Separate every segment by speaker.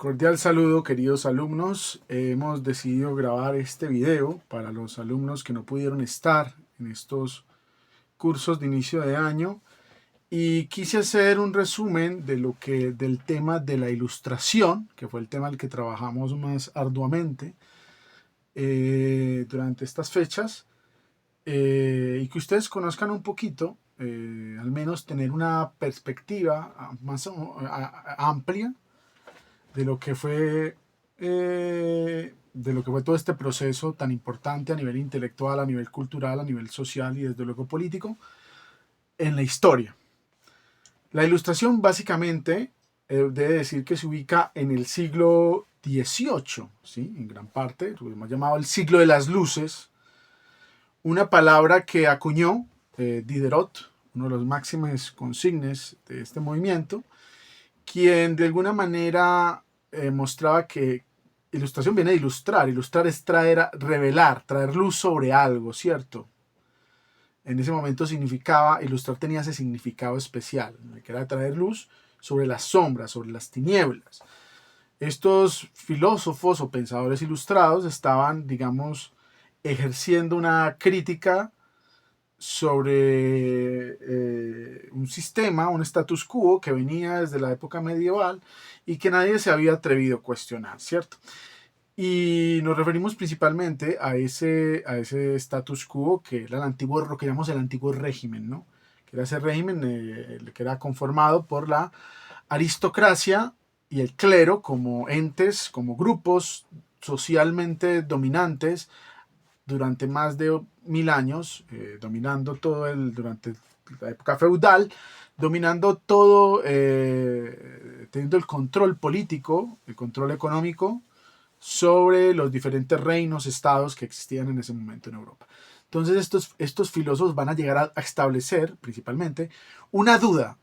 Speaker 1: Cordial saludo, queridos alumnos. Hemos decidido grabar este video para los alumnos que no pudieron estar en estos cursos de inicio de año y quise hacer un resumen del tema de la ilustración, que fue el tema al que trabajamos más arduamente durante estas fechas, y que ustedes conozcan un poquito, al menos tener una perspectiva más amplia de lo que fue todo este proceso tan importante a nivel intelectual, a nivel cultural, a nivel social y desde luego político en la historia. La ilustración básicamente debe decir que se ubica en el siglo XVIII, ¿sí? En gran parte, lo hemos llamado el siglo de las luces, una palabra que acuñó Diderot, uno de los máximos consignes de este movimiento, quien de alguna manera mostraba que ilustración viene de ilustrar. Ilustrar es traer, revelar, traer luz sobre algo, ¿cierto? En ese momento ilustrar tenía ese significado especial, que era traer luz sobre las sombras, sobre las tinieblas. Estos filósofos o pensadores ilustrados estaban, digamos, ejerciendo una crítica sobre un sistema, un status quo que venía desde la época medieval y que nadie se había atrevido a cuestionar, ¿cierto? Y nos referimos principalmente a ese status quo que era lo que llamamos el antiguo régimen, ¿no? Que era ese régimen que era conformado por la aristocracia y el clero como entes, como grupos socialmente dominantes durante más de 1000 años, dominando durante la época feudal, dominando todo, teniendo el control político, el control económico sobre los diferentes reinos, estados que existían en ese momento en Europa. Entonces estos filósofos van a llegar a establecer principalmente una duda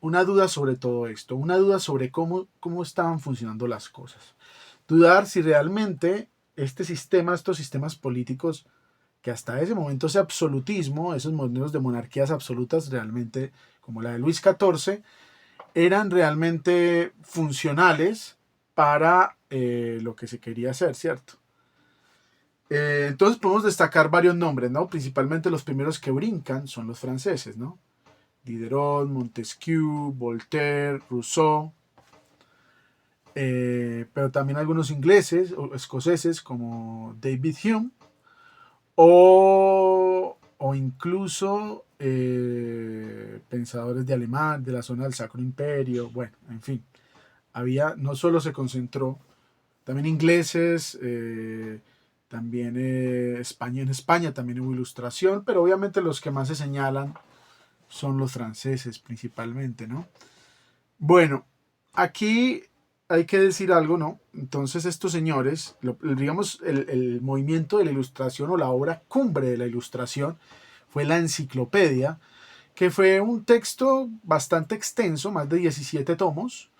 Speaker 1: sobre todo esto, una duda sobre cómo estaban funcionando las cosas. Dudar si realmente estos sistemas políticos que hasta ese momento ese absolutismo, esos modelos de monarquías absolutas realmente, como la de Luis XIV, eran realmente funcionales para lo que se quería hacer, ¿cierto? Entonces podemos destacar varios nombres, ¿no? Principalmente los primeros que brincan son los franceses, ¿no? Diderot, Montesquieu, Voltaire, Rousseau, pero también algunos ingleses o escoceses como David Hume, o incluso pensadores de la zona del Sacro Imperio, bueno, en fin, no solo se concentró, también ingleses, también en España también hubo ilustración, pero obviamente los que más se señalan son los franceses principalmente, ¿no? Bueno, aquí hay que decir algo, ¿no? Entonces estos señores, digamos, el movimiento de la ilustración o la obra cumbre de la ilustración fue la enciclopedia, que fue un texto bastante extenso, más de 17 tomos,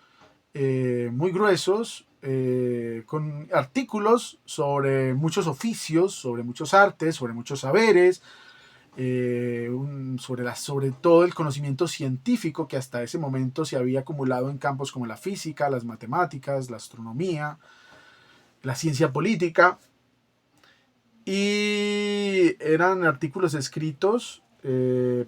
Speaker 1: muy gruesos, con artículos sobre muchos oficios, sobre muchos artes, sobre muchos saberes, sobre todo el conocimiento científico que hasta ese momento se había acumulado en campos como la física, las matemáticas, la astronomía, la ciencia política, y eran artículos escritos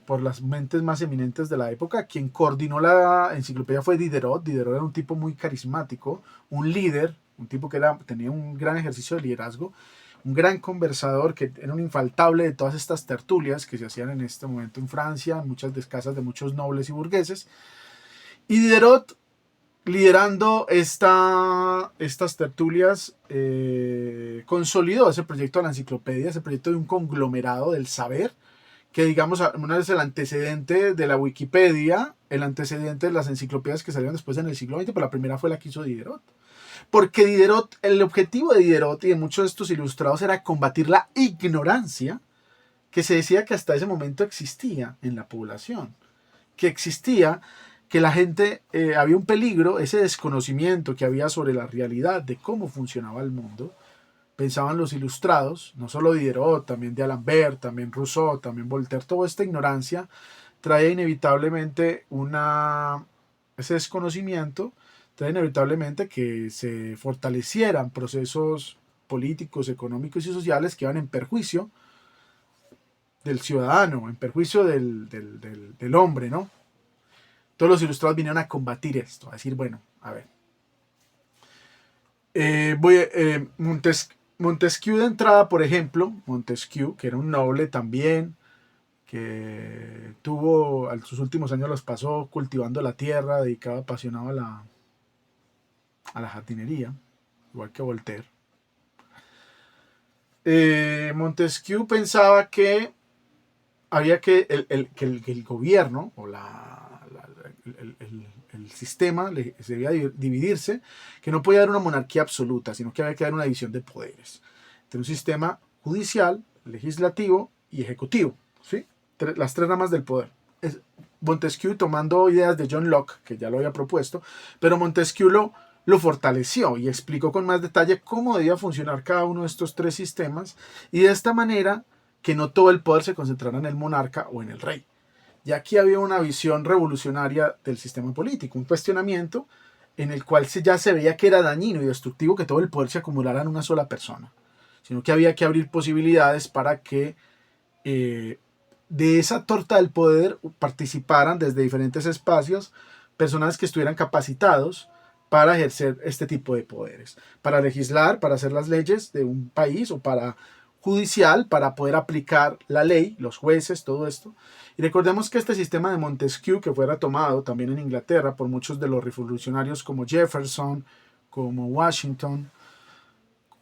Speaker 1: por las mentes más eminentes de la época. Quien coordinó la enciclopedia fue Diderot. Diderot era un tipo muy carismático, un líder, un tipo que tenía un gran ejercicio de liderazgo, un gran conversador, que era un infaltable de todas estas tertulias que se hacían en este momento en Francia, en muchas casas de muchos nobles y burgueses. Y Diderot, liderando estas tertulias, consolidó ese proyecto de la enciclopedia, ese proyecto de un conglomerado del saber, que digamos, una vez el antecedente de la Wikipedia, el antecedente de las enciclopedias que salieron después en el siglo XX, pero la primera fue la que hizo Diderot. Porque Diderot, el objetivo de Diderot y de muchos de estos ilustrados era combatir la ignorancia que se decía que hasta ese momento existía en la población. Que existía, que la gente, había un peligro, ese desconocimiento que había sobre la realidad de cómo funcionaba el mundo. Pensaban los ilustrados, no solo Diderot, también d'Alembert, también Rousseau, también Voltaire, toda esta ignorancia traía inevitablemente ese desconocimiento, trae inevitablemente que se fortalecieran procesos políticos, económicos y sociales que iban en perjuicio del ciudadano, en perjuicio del hombre, ¿no? Todos los ilustrados vinieron a combatir esto, a decir, bueno, a ver. Montesquieu de entrada, por ejemplo, Montesquieu, que era un noble también, que sus últimos años los pasó cultivando la tierra, dedicado, apasionado a la jardinería, igual que Voltaire. Montesquieu pensaba que había que el gobierno o el sistema se debía dividirse, que no podía haber una monarquía absoluta, sino que había que haber una división de poderes entre un sistema judicial, legislativo y ejecutivo, ¿sí? Las tres ramas del poder. Montesquieu tomando ideas de John Locke, que ya lo había propuesto, pero Montesquieu lo fortaleció y explicó con más detalle cómo debía funcionar cada uno de estos tres sistemas, y de esta manera que no todo el poder se concentrara en el monarca o en el rey. Y aquí había una visión revolucionaria del sistema político, un cuestionamiento en el cual ya se veía que era dañino y destructivo que todo el poder se acumulara en una sola persona, sino que había que abrir posibilidades para que de esa torta del poder participaran desde diferentes espacios personas que estuvieran capacitados para ejercer este tipo de poderes, para legislar, para hacer las leyes de un país, o para judicial, para poder aplicar la ley, los jueces, todo esto. Y recordemos que este sistema de Montesquieu, que fue retomado también en Inglaterra por muchos de los revolucionarios como Jefferson, como Washington,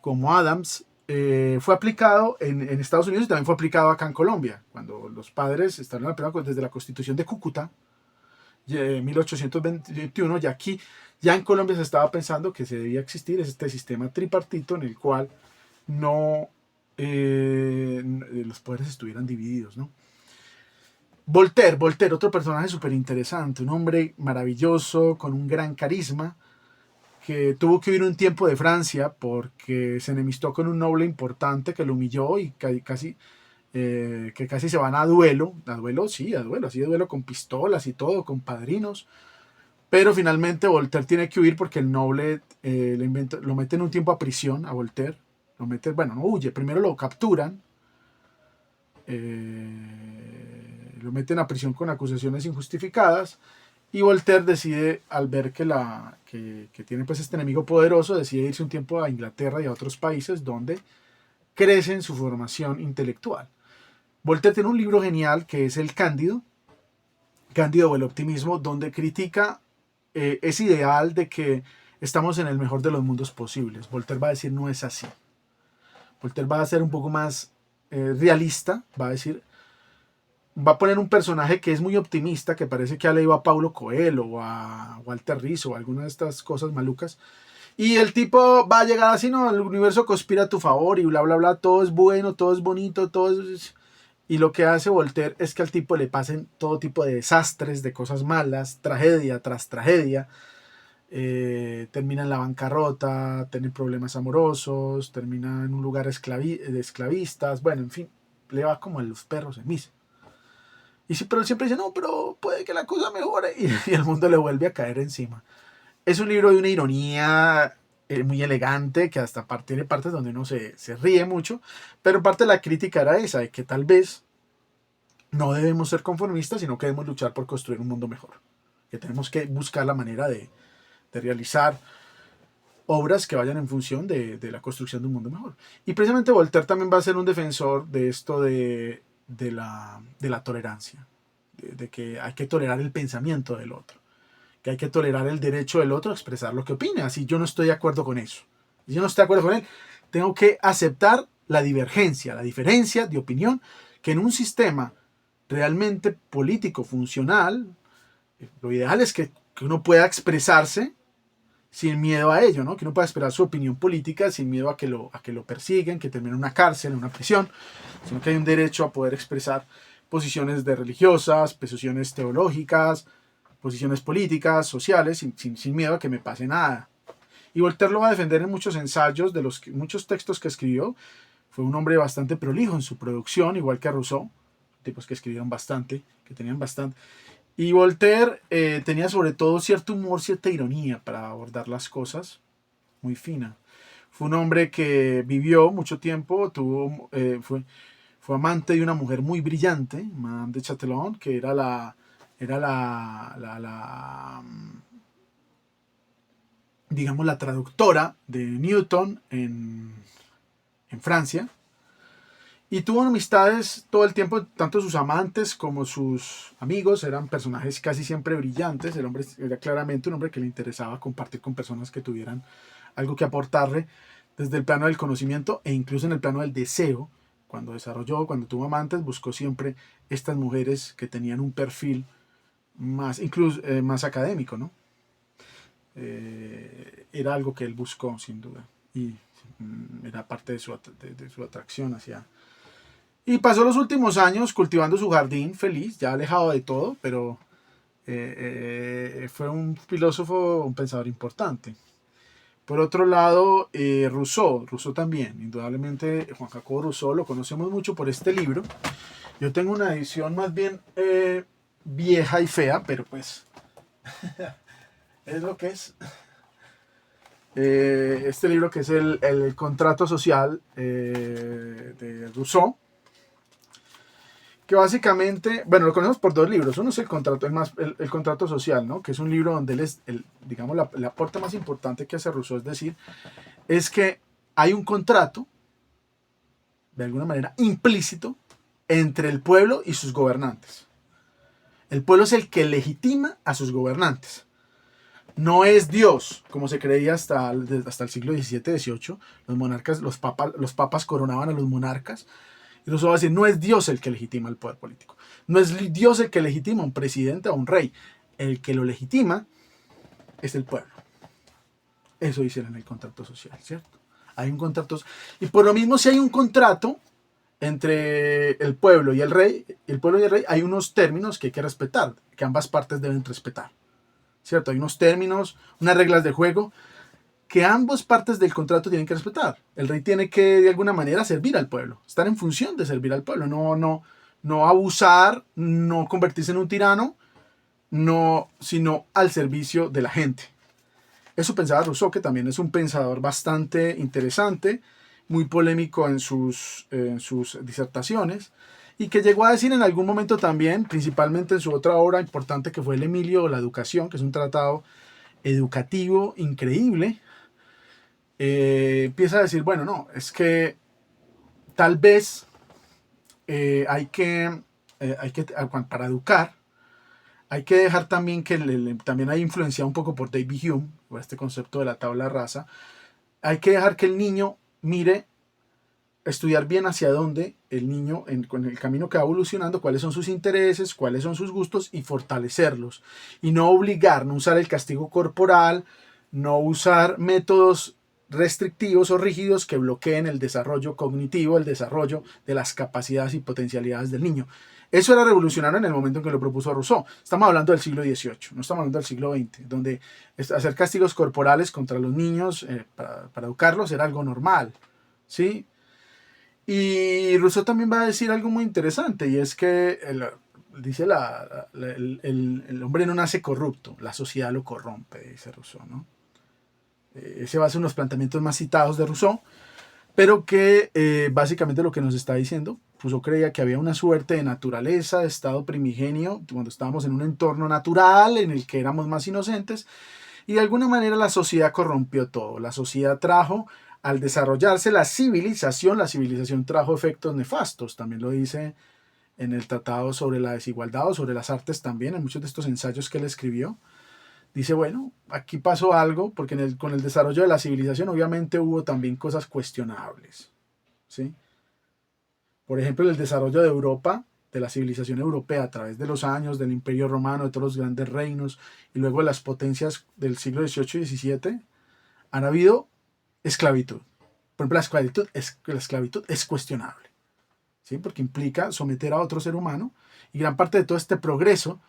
Speaker 1: como Adams, fue aplicado en Estados Unidos y también fue aplicado acá en Colombia, cuando los padres estaban aplicados desde la Constitución de Cúcuta, 1821, y aquí ya en Colombia se estaba pensando que se debía existir este sistema tripartito en el cual no los poderes estuvieran divididos, ¿no? Voltaire, otro personaje súper interesante, un hombre maravilloso, con un gran carisma, que tuvo que huir un tiempo de Francia porque se enemistó con un noble importante que lo humilló y casi se van a duelo, así de duelo con pistolas y todo, con padrinos. Pero finalmente Voltaire tiene que huir porque el noble lo mete en un tiempo a prisión, a Voltaire. No huye, primero lo capturan, lo meten a prisión con acusaciones injustificadas, y Voltaire decide, al ver que tiene pues este enemigo poderoso, decide irse un tiempo a Inglaterra y a otros países donde crece en su formación intelectual. Voltaire tiene un libro genial que es el Cándido o el optimismo, donde critica ese ideal de que estamos en el mejor de los mundos posibles. Voltaire va a decir, no es así. Voltaire va a ser un poco más realista, va a poner un personaje que es muy optimista, que parece que ha leído a Paulo Coelho o a Walter Rizzo o alguna de estas cosas malucas, y el tipo va a llegar así, no, el universo conspira a tu favor y bla bla bla, todo es bueno, todo es bonito, y lo que hace Voltaire es que al tipo le pasen todo tipo de desastres, de cosas malas, tragedia tras tragedia. Termina en la bancarrota, tiene problemas amorosos, termina en un lugar de esclavistas, bueno, en fin, le va como a los perros en misa. Pero él siempre dice, no, pero puede que la cosa mejore, y el mundo le vuelve a caer encima. Es un libro de una ironía muy elegante, que hasta tiene partes donde uno se ríe mucho, pero parte de la crítica era esa, de que tal vez no debemos ser conformistas, sino que debemos luchar por construir un mundo mejor, que tenemos que buscar la manera de realizar obras que vayan en función de la construcción de un mundo mejor. Y precisamente Voltaire también va a ser un defensor de esto de la tolerancia, de que hay que tolerar el pensamiento del otro, que hay que tolerar el derecho del otro a expresar lo que opina. Si yo no estoy de acuerdo con eso, si yo no estoy de acuerdo con él, tengo que aceptar la divergencia, la diferencia de opinión, que en un sistema realmente político, funcional, lo ideal es que uno pueda expresarse sin miedo a ello, ¿no? Que uno pueda expresar su opinión política sin miedo a que lo persiguen, que termine en una cárcel, en una prisión, sino que hay un derecho a poder expresar posiciones religiosas, posiciones teológicas, posiciones políticas, sociales, sin miedo a que me pase nada. Y Voltaire lo va a defender en muchos ensayos, muchos textos que escribió. Fue un hombre bastante prolijo en su producción, igual que Rousseau, tipos que escribieron bastante, que tenían bastante. Y Voltaire tenía sobre todo cierto humor, cierta ironía para abordar las cosas, muy fina. Fue un hombre que vivió mucho tiempo, fue amante de una mujer muy brillante, Madame de Chatillon, que era digamos, la traductora de Newton en Francia. Y tuvo amistades todo el tiempo, tanto sus amantes como sus amigos, eran personajes casi siempre brillantes. El hombre era claramente un hombre que le interesaba compartir con personas que tuvieran algo que aportarle desde el plano del conocimiento e incluso en el plano del deseo. Cuando tuvo amantes, buscó siempre estas mujeres que tenían un perfil más, incluso más académico, ¿no? Era algo que él buscó, sin duda, y era parte de su atracción hacia. Y pasó los últimos años cultivando su jardín feliz, ya alejado de todo, pero fue un filósofo, un pensador importante. Por otro lado, Rousseau también, indudablemente Juan Jacobo Rousseau lo conocemos mucho por este libro. Yo tengo una edición más bien vieja y fea, pero pues es lo que es. Este libro que es el Contrato Social de Rousseau, que básicamente, bueno, lo conocemos por dos libros. Uno es el Contrato Social, ¿no? Que es un libro donde digamos, el aporte más importante que hace Rousseau, es decir, es que hay un contrato, de alguna manera implícito, entre el pueblo y sus gobernantes. El pueblo es el que legitima a sus gobernantes. No es Dios, como se creía hasta el siglo XVII, XVIII. Los papas coronaban a los monarcas. Y Rousseau va a decir, no es Dios el que legitima el poder político. No es Dios el que legitima a un presidente o a un rey. El que lo legitima es el pueblo. Eso dicen en el contrato social, ¿cierto? Hay un contrato. Y por lo mismo, si hay un contrato entre el pueblo y el rey, hay unos términos que hay que respetar, que ambas partes deben respetar, ¿cierto? Hay unos términos, unas reglas de juego que ambas partes del contrato tienen que respetar. El rey tiene que, de alguna manera, servir al pueblo, estar en función de servir al pueblo, no abusar, no convertirse en un tirano, sino al servicio de la gente. Eso pensaba Rousseau, que también es un pensador bastante interesante, muy polémico en sus disertaciones, y que llegó a decir en algún momento también, principalmente en su otra obra importante que fue el Emilio o la Educación, que es un tratado educativo increíble, empieza a decir, bueno, no, es que tal vez para educar, hay que dejar también que también hay influenciado un poco por David Hume, por este concepto de la tabla rasa, hay que dejar que el niño mire, estudiar bien hacia dónde el niño, con el camino que va evolucionando, cuáles son sus intereses, cuáles son sus gustos y fortalecerlos. Y no obligar, no usar el castigo corporal, no usar métodos restrictivos o rígidos que bloqueen el desarrollo cognitivo, el desarrollo de las capacidades y potencialidades del niño. Eso era revolucionario en el momento en que lo propuso Rousseau. Estamos hablando del siglo XVIII, no estamos hablando del siglo XX, donde hacer castigos corporales contra los niños para educarlos era algo normal, ¿sí? Y Rousseau también va a decir algo muy interesante, y es que dice el hombre no nace corrupto, la sociedad lo corrompe, dice Rousseau, ¿no? Ese va a ser unos planteamientos más citados de Rousseau, pero que básicamente lo que nos está diciendo, Rousseau creía que había una suerte de naturaleza, de estado primigenio, cuando estábamos en un entorno natural en el que éramos más inocentes, y de alguna manera la sociedad corrompió todo. La sociedad trajo, al desarrollarse la civilización trajo efectos nefastos. También lo dice en el tratado sobre la desigualdad o sobre las artes también, en muchos de estos ensayos que él escribió. Dice, bueno, aquí pasó algo, porque con el desarrollo de la civilización obviamente hubo también cosas cuestionables, ¿sí? Por ejemplo, el desarrollo de Europa, de la civilización europea a través de los años, del Imperio Romano, de todos los grandes reinos, y luego de las potencias del siglo XVIII y XVII, han habido esclavitud. Por ejemplo, la esclavitud es cuestionable, ¿sí? Porque implica someter a otro ser humano, y gran parte de todo este progreso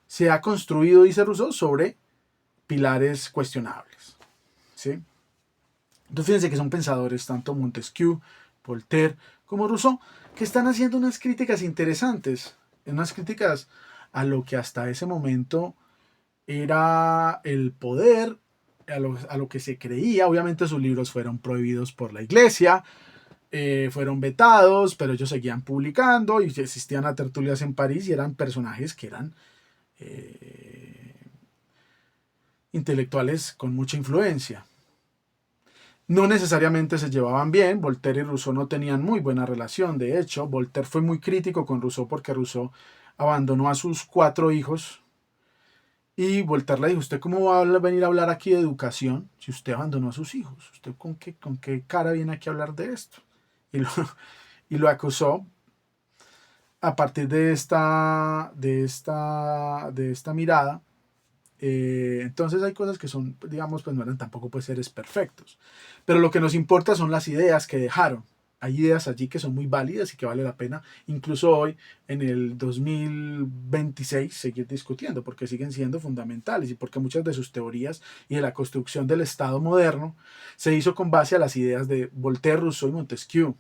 Speaker 1: se ha construido, dice Rousseau, sobre pilares cuestionables, ¿sí? Entonces fíjense que son pensadores, tanto Montesquieu, Voltaire, como Rousseau, que están haciendo unas críticas interesantes, unas críticas a lo que hasta ese momento era el poder, a lo que se creía. Obviamente sus libros fueron prohibidos por la iglesia, fueron vetados, pero ellos seguían publicando y existían a tertulias en París y eran personajes que eran intelectuales con mucha influencia. No necesariamente se llevaban bien, Voltaire y Rousseau no tenían muy buena relación, de hecho, Voltaire fue muy crítico con Rousseau porque Rousseau abandonó a sus 4 hijos y Voltaire le dijo, ¿usted cómo va a venir a hablar aquí de educación si usted abandonó a sus hijos? ¿Usted con qué cara viene aquí a hablar de esto? Y lo, y lo acusó a partir de esta mirada. Entonces hay cosas que son, digamos, pues no eran tampoco pues seres perfectos. Pero lo que nos importa son las ideas que dejaron. Hay ideas allí que son muy válidas y que vale la pena, incluso hoy, en el 2026, seguir discutiendo, porque siguen siendo fundamentales y porque muchas de sus teorías y de la construcción del Estado moderno se hizo con base a las ideas de Voltaire, Rousseau y Montesquieu.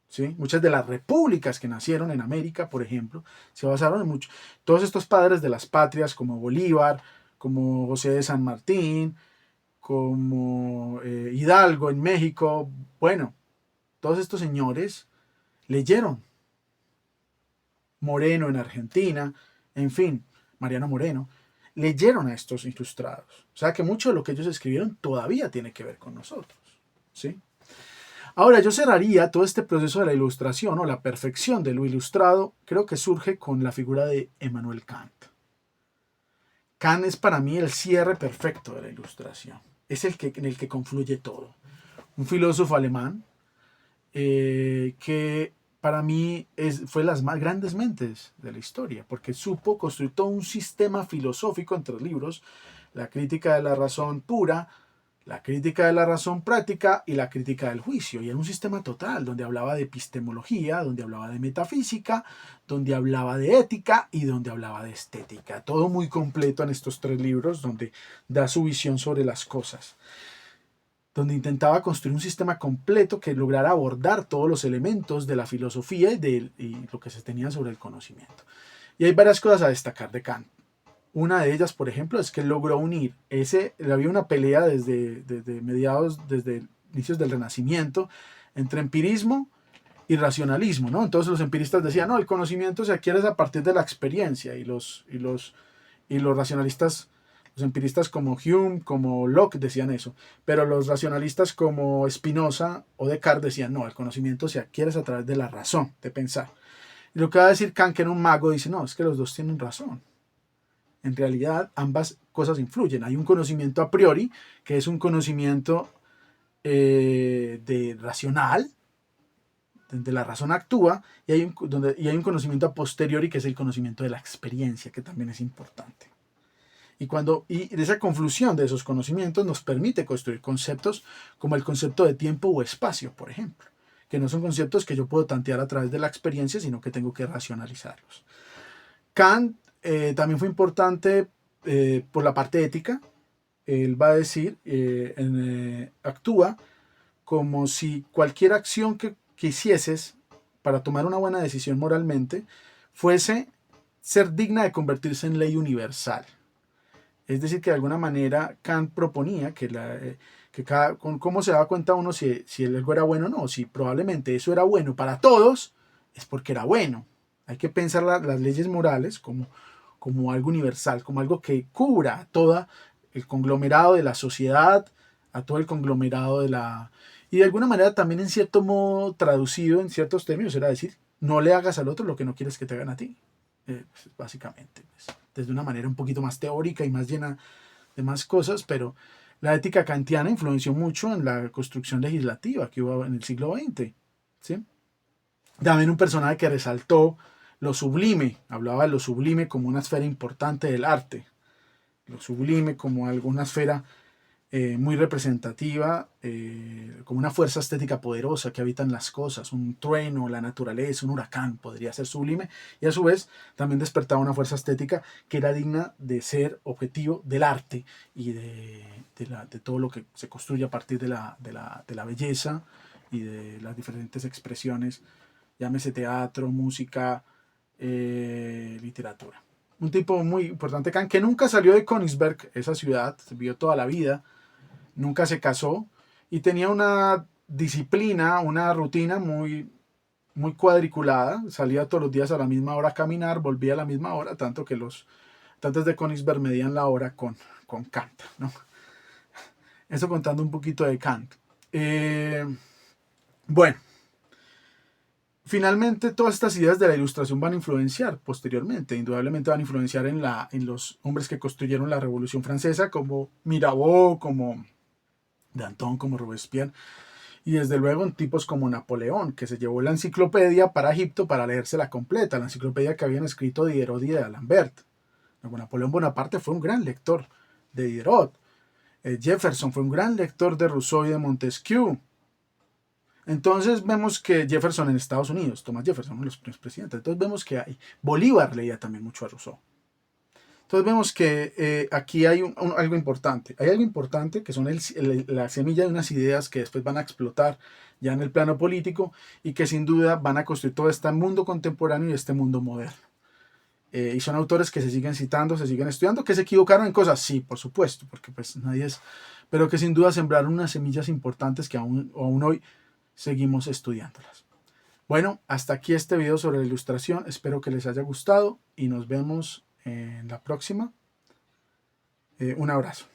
Speaker 1: ¿Sí? Muchas de las repúblicas que nacieron en América, por ejemplo, se basaron en mucho. Todos estos padres de las patrias, como Bolívar, como José de San Martín, como Hidalgo en México, bueno, todos estos señores leyeron. Moreno en Argentina, en fin, Mariano Moreno, leyeron a estos ilustrados. O sea que mucho de lo que ellos escribieron todavía tiene que ver con nosotros. ¿Sí? Ahora, yo cerraría todo este proceso de la ilustración o la perfección de lo ilustrado, creo que surge con la figura de Emmanuel Kant. Kant es para mí el cierre perfecto de la ilustración. Es en el que confluye todo. Un filósofo alemán que para mí fue las más grandes mentes de la historia, porque supo construir todo un sistema filosófico entre libros, la crítica de la razón pura, la crítica de la razón práctica y la crítica del juicio. Y era un sistema total, donde hablaba de epistemología, donde hablaba de metafísica, donde hablaba de ética y donde hablaba de estética. Todo muy completo en estos 3 libros, donde da su visión sobre las cosas. Donde intentaba construir un sistema completo que lograra abordar todos los elementos de la filosofía y lo que se tenía sobre el conocimiento. Y hay varias cosas a destacar de Kant. Una de ellas, por ejemplo, es que logró unir había una pelea desde inicios del Renacimiento entre empirismo y racionalismo, ¿no? Entonces los empiristas decían, no, el conocimiento se adquiere a partir de la experiencia y los racionalistas, los empiristas como Hume, como Locke decían eso, pero los racionalistas como Spinoza o Descartes decían, no, el conocimiento se adquiere a través de la razón, de pensar. Y lo que va a decir Kant, que era un mago, dice, no, es que los dos tienen razón. En realidad, ambas cosas influyen. Hay un conocimiento a priori, que es un conocimiento racional, donde la razón actúa, y hay un conocimiento a posteriori, que es el conocimiento de la experiencia, que también es importante. Y esa conflusión de esos conocimientos nos permite construir conceptos como el concepto de tiempo o espacio, por ejemplo, que no son conceptos que yo puedo tantear a través de la experiencia, sino que tengo que racionalizarlos. Kant también fue importante por la parte ética. Él va a decir, actúa como si cualquier acción que hicieses para tomar una buena decisión moralmente fuese ser digna de convertirse en ley universal. Es decir, que de alguna manera Kant proponía que cómo se daba cuenta uno si algo era bueno o no, si probablemente eso era bueno para todos, es porque era bueno. Hay que pensar las leyes morales como algo universal, como algo que cubra a todo el conglomerado de la sociedad, a todo el conglomerado y de alguna manera también en cierto modo traducido en ciertos términos era decir, no le hagas al otro lo que no quieres que te hagan a ti. Básicamente, desde una manera un poquito más teórica y más llena de más cosas, pero la ética kantiana influenció mucho en la construcción legislativa que hubo en el siglo XX. ¿Sí? También un personaje que resaltó lo sublime, hablaba de lo sublime como una esfera importante del arte, lo sublime como alguna esfera muy representativa, como una fuerza estética poderosa que habita en las cosas, un trueno, la naturaleza, un huracán podría ser sublime, y a su vez también despertaba una fuerza estética que era digna de ser objetivo del arte y de todo lo que se construye a partir de la belleza y de las diferentes expresiones, llámese teatro, música, literatura. Un tipo muy importante, Kant, que nunca salió de Königsberg, esa ciudad, vivió toda la vida, nunca se casó y tenía una disciplina, una rutina muy cuadriculada. Salía todos los días a la misma hora a caminar, volvía a la misma hora, tanto que los habitantes de Königsberg medían la hora con Kant, ¿no? Eso contando un poquito de Kant. Bueno, finalmente todas estas ideas de la Ilustración van a influenciar posteriormente, indudablemente van a influenciar en los hombres que construyeron la Revolución Francesa, como Mirabeau, como Danton, como Robespierre, y desde luego en tipos como Napoleón, que se llevó la enciclopedia para Egipto para leérsela completa, la enciclopedia que habían escrito Diderot y de D'Alembert. Napoleón Bonaparte fue un gran lector de Diderot. Jefferson fue un gran lector de Rousseau y de Montesquieu. Entonces vemos que Jefferson en Estados Unidos, Thomas Jefferson, uno de los primeros presidentes, entonces vemos que hay, Bolívar leía también mucho a Rousseau. Entonces vemos que aquí hay algo importante. Hay algo importante que son la semilla de unas ideas que después van a explotar ya en el plano político y que sin duda van a construir todo este mundo contemporáneo y este mundo moderno. Y son autores que se siguen citando, se siguen estudiando, que se equivocaron en cosas, sí, por supuesto, porque pues nadie es, pero que sin duda sembraron unas semillas importantes que aún hoy seguimos estudiándolas. Bueno, hasta aquí este video sobre la ilustración, espero que les haya gustado y nos vemos en la próxima. Un abrazo.